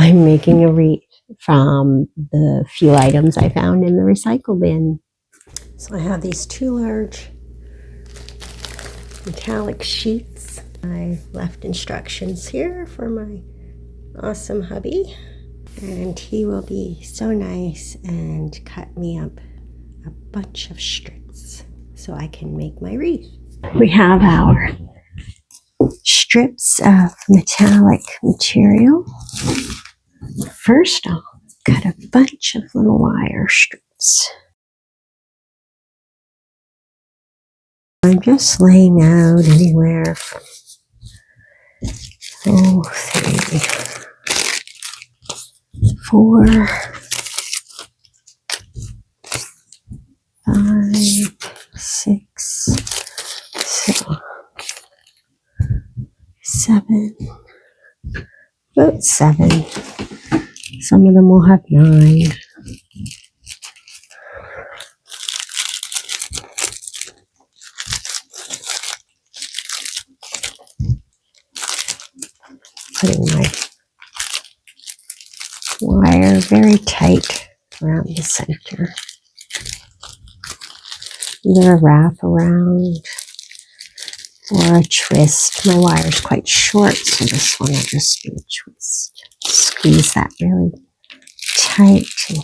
I'm making a wreath from the few items I found in the recycle bin. So I have these 2 large metallic sheets. I left instructions here for my awesome hubby, and he will be so nice and cut me up a bunch of strips so I can make my wreath. We have our strips of metallic material. First, I'll cut a bunch of little wire strips. I'm just laying out anywhere from 3, 4, 5, 6, so 7, about 7. Some of them will have 9. Putting my wire very tight around the center. Either a wrap around or a twist. My wire is quite short, so this one will just be a twist. Squeeze that really tight and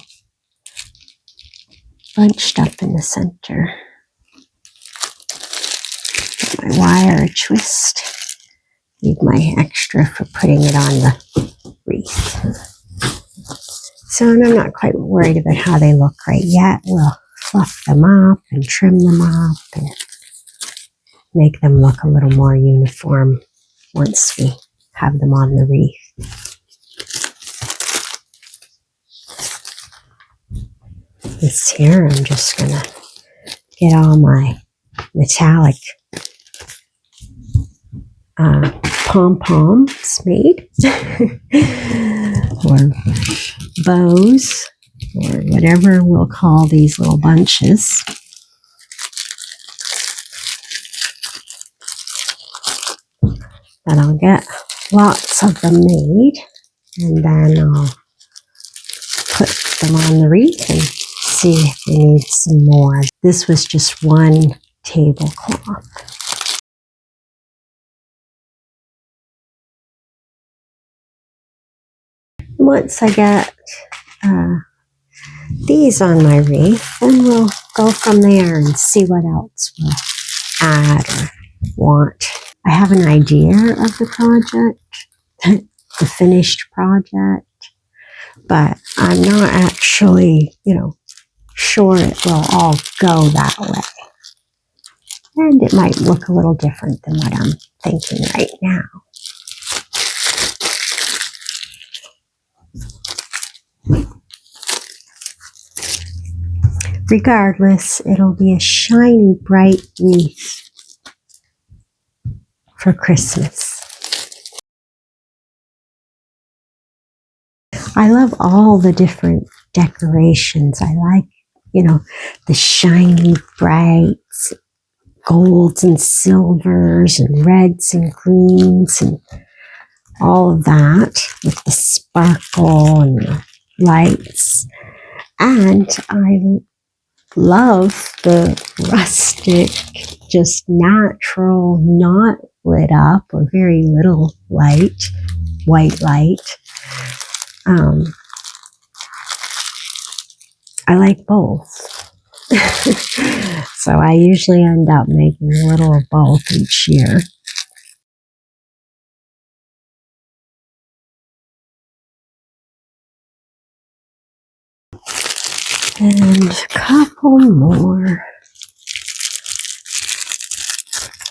bunched up in the center. Give my wire a twist. Leave my extra for putting it on the wreath. So I'm not quite worried about how they look right yet. We'll fluff them up and trim them up and make them look a little more uniform once we have them on the wreath. This here, I'm just gonna get all my metallic pom-poms made or bows or whatever we'll call these little bunches. And I'll get lots of them made, and then I'll put them on the wreath and see if we need some more. This was just 1 tablecloth. Once I get these on my wreath, then we'll go from there and see what else we'll add or want. I have an idea of the project, the finished project, but I'm not actually, sure it will all go that way. And it might look a little different than what I'm thinking right now. Regardless, it'll be a shiny, bright wreath for Christmas. I love all the different decorations. I like, the shiny, bright golds and silvers and reds and greens and all of that with the sparkle and the lights. And I love the rustic, just natural, not lit up or very little light, white light. I like both. So I usually end up making a little of both each year. And a couple more.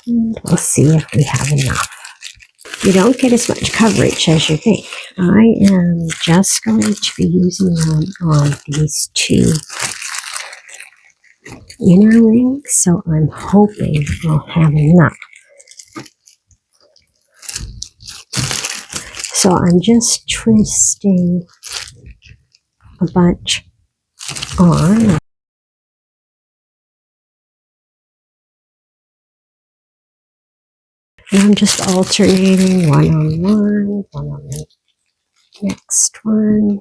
And we'll see if we have enough. You don't get as much coverage as you think. I am just going to be using them on these 2 inner rings, so I'm hoping I'll have enough. So I'm just twisting a bunch on. And I'm just alternating one on one, one on Next one.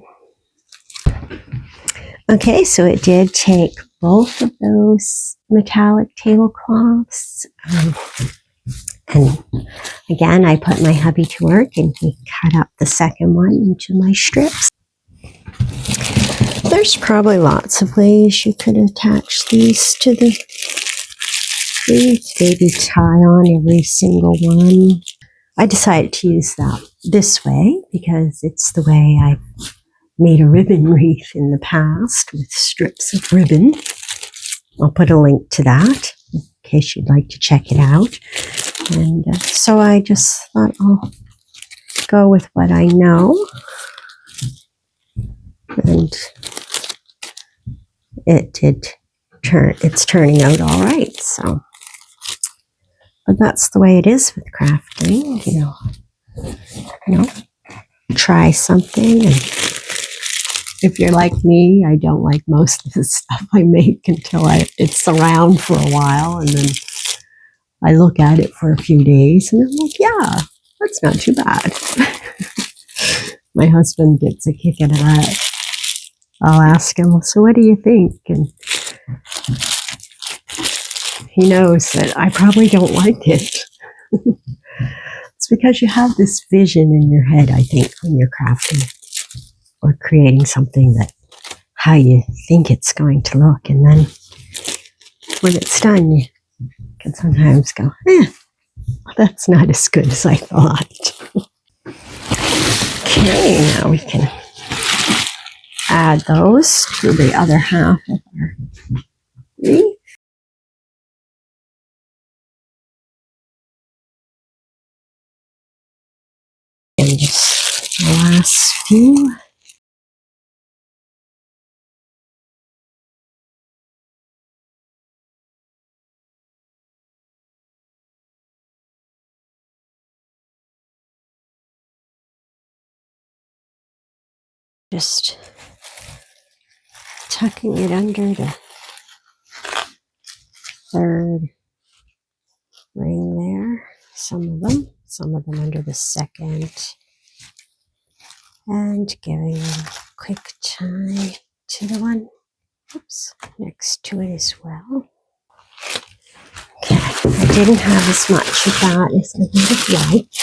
Okay, so it did take both of those metallic tablecloths. And again, I put my hubby to work and he cut up the second one into my strips. There's probably lots of ways you could attach these to the wreath. Maybe tie on every single one. I decided to use that this way because it's the way I made a ribbon wreath in the past with strips of ribbon. I'll put a link to that in case you'd like to check it out. And so I just thought I'll go with what I know. And it's turning out all right. So, but that's the way it is with crafting, you know, try something. And if you're like me, I don't like most of the stuff I make until it's around for a while. And then I look at it for a few days and I'm like, yeah, that's not too bad. My husband gets a kick out of that. I'll ask him, so what do you think? And he knows that I probably don't like it. It's because you have this vision in your head, I think, when you're crafting or creating something, that how you think it's going to look. And then when it's done, you can sometimes go, that's not as good as I thought. Okay, now we can add those to the other half of our wreath. And just the last few. Just tucking it under the third ring there. Some of them under the second. And giving a quick tie to the one, next to it as well. Okay, I didn't have as much of that as I would have liked,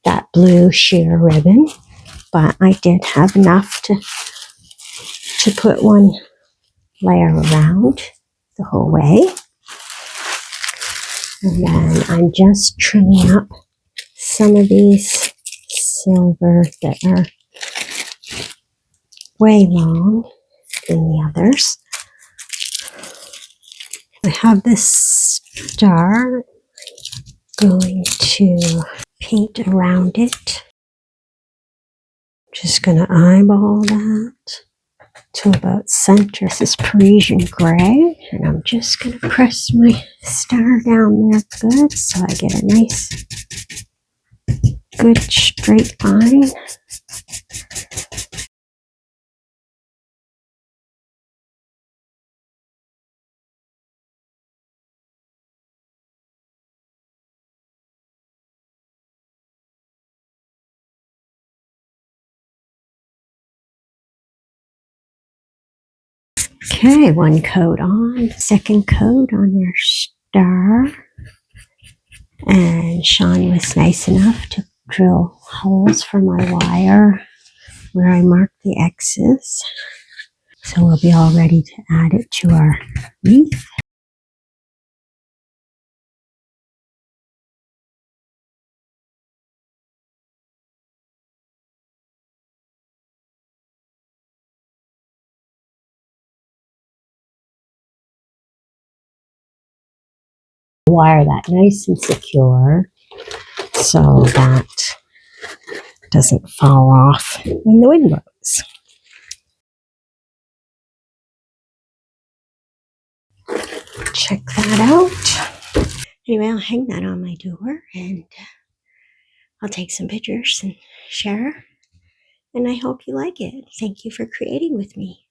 that blue sheer ribbon, but I did have enough to put one layer around the whole way. And then I'm just trimming up some of these silver that are way long than the others. I have this star, going to paint around it. Just going to eyeball that to about center. This is Parisian gray, and I'm just going to press my star down there good so I get a nice, good straight line. Okay, one coat on, second coat on your star. And Sean was nice enough to drill holes for my wire where I marked the X's. So we'll be all ready to add it to our wreath. Wire that nice and secure so that it doesn't fall off when the wind blows. Check that out. Anyway, I'll hang that on my door and I'll take some pictures and share. And I hope you like it. Thank you for creating with me.